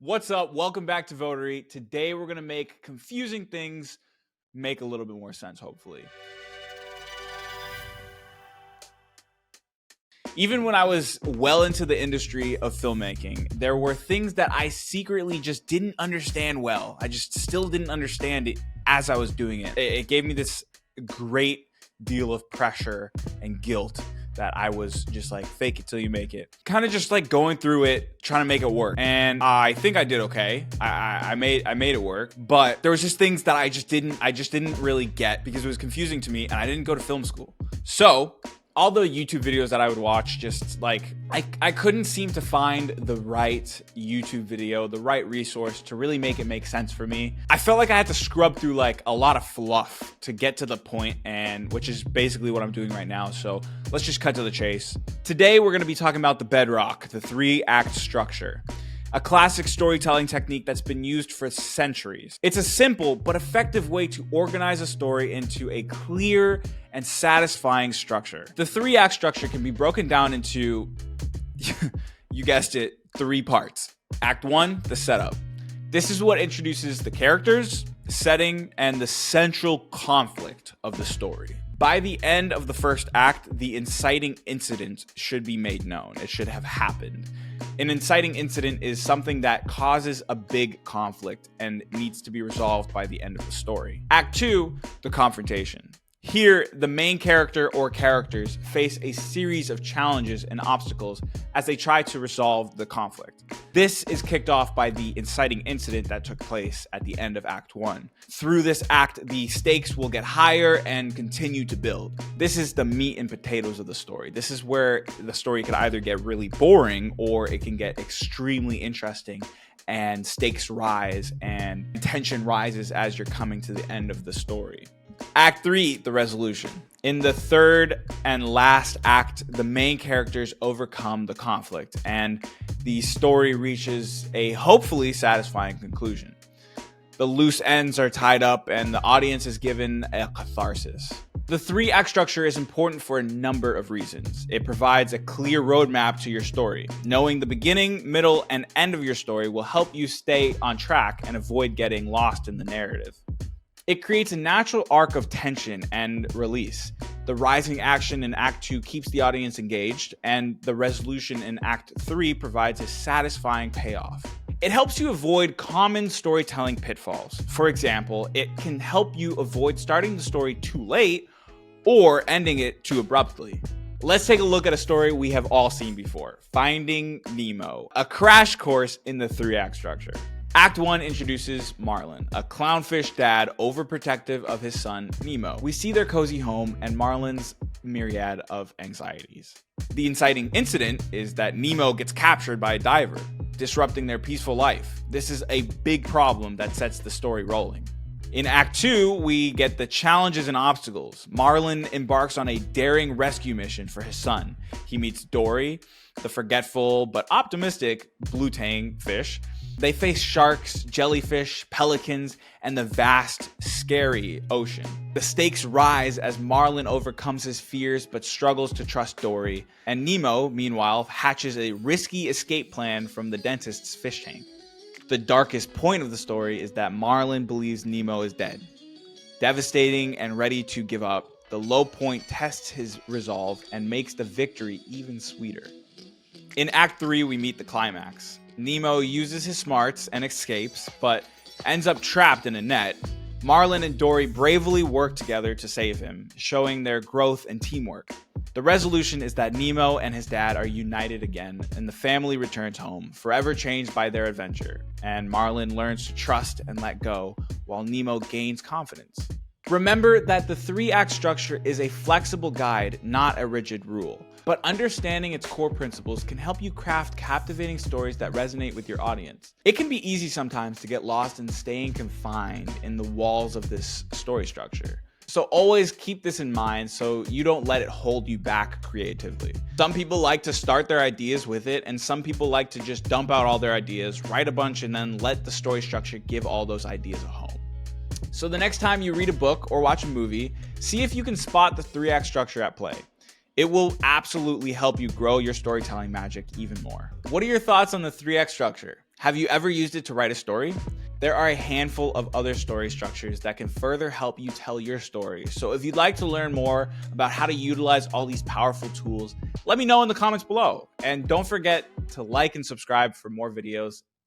What's up? Welcome back to Votary. Today we're going to make confusing things make a little bit more sense, hopefully. Even when I was well into the industry of filmmaking, there were things that I secretly just didn't understand well. I just still didn't understand it as I was doing it. It gave me this great deal of pressure and guilt that I was just like, fake it till you make it. Kind of just like going through it, trying to make it work. And I think I did okay. I made it work, but there was just things that I just didn't really get because it was confusing to me and I didn't go to film school. So all the YouTube videos that I would watch, just like, I couldn't seem to find the right YouTube video, the right resource to really make it make sense for me. I felt like I had to scrub through like a lot of fluff to get to the point, and which is basically what I'm doing right now. So let's just cut to the chase. Today, we're gonna be talking about the bedrock, the 3-act structure. A classic storytelling technique that's been used for centuries. It's a simple but effective way to organize a story into a clear and satisfying structure. The 3-act structure can be broken down into, you guessed it, 3 parts. Act 1, the setup. This is what introduces the characters, the setting, and the central conflict of the story. By the end of the first act, the inciting incident should be made known. It should have happened. An inciting incident is something that causes a big conflict and needs to be resolved by the end of the story. Act 2, the confrontation. Here, the main character or characters face a series of challenges and obstacles as they try to resolve the conflict. This is kicked off by the inciting incident that took place at the end of Act 1. Through this act, the stakes will get higher and continue to build. This is the meat and potatoes of the story. This is where the story can either get really boring or it can get extremely interesting, and stakes rise and tension rises as you're coming to the end of the story. Act 3, the resolution. In the third and last act, the main characters overcome the conflict and the story reaches a hopefully satisfying conclusion. The loose ends are tied up and the audience is given a catharsis. The 3-act structure is important for a number of reasons. It provides a clear roadmap to your story. Knowing the beginning, middle, and end of your story will help you stay on track and avoid getting lost in the narrative. It creates a natural arc of tension and release. The rising action in Act 2 keeps the audience engaged, and the resolution in Act 3 provides a satisfying payoff. It helps you avoid common storytelling pitfalls. For example, it can help you avoid starting the story too late or ending it too abruptly. Let's take a look at a story we have all seen before, Finding Nemo, a crash course in the 3-act structure. Act 1 introduces Marlin, a clownfish dad overprotective of his son, Nemo. We see their cozy home and Marlin's myriad of anxieties. The inciting incident is that Nemo gets captured by a diver, disrupting their peaceful life. This is a big problem that sets the story rolling. In Act 2, we get the challenges and obstacles. Marlin embarks on a daring rescue mission for his son. He meets Dory, the forgetful but optimistic blue tang fish. They face sharks, jellyfish, pelicans, and the vast, scary ocean. The stakes rise as Marlin overcomes his fears but struggles to trust Dory, and Nemo, meanwhile, hatches a risky escape plan from the dentist's fish tank. The darkest point of the story is that Marlin believes Nemo is dead. Devastating and ready to give up, the low point tests his resolve and makes the victory even sweeter. In Act 3, we meet the climax. Nemo uses his smarts and escapes, but ends up trapped in a net. Marlin and Dory bravely work together to save him, showing their growth and teamwork. The resolution is that Nemo and his dad are united again, and the family returns home, forever changed by their adventure, and Marlin learns to trust and let go, while Nemo gains confidence. Remember that the 3-act structure is a flexible guide, not a rigid rule. But understanding its core principles can help you craft captivating stories that resonate with your audience. It can be easy sometimes to get lost in staying confined in the walls of this story structure. So always keep this in mind so you don't let it hold you back creatively. Some people like to start their ideas with it, and some people like to just dump out all their ideas, write a bunch, and then let the story structure give all those ideas a home. So the next time you read a book or watch a movie, see if you can spot the 3-act structure at play. It will absolutely help you grow your storytelling magic even more. What are your thoughts on the 3-act structure? Have you ever used it to write a story? There are a handful of other story structures that can further help you tell your story. So if you'd like to learn more about how to utilize all these powerful tools, let me know in the comments below. And don't forget to like and subscribe for more videos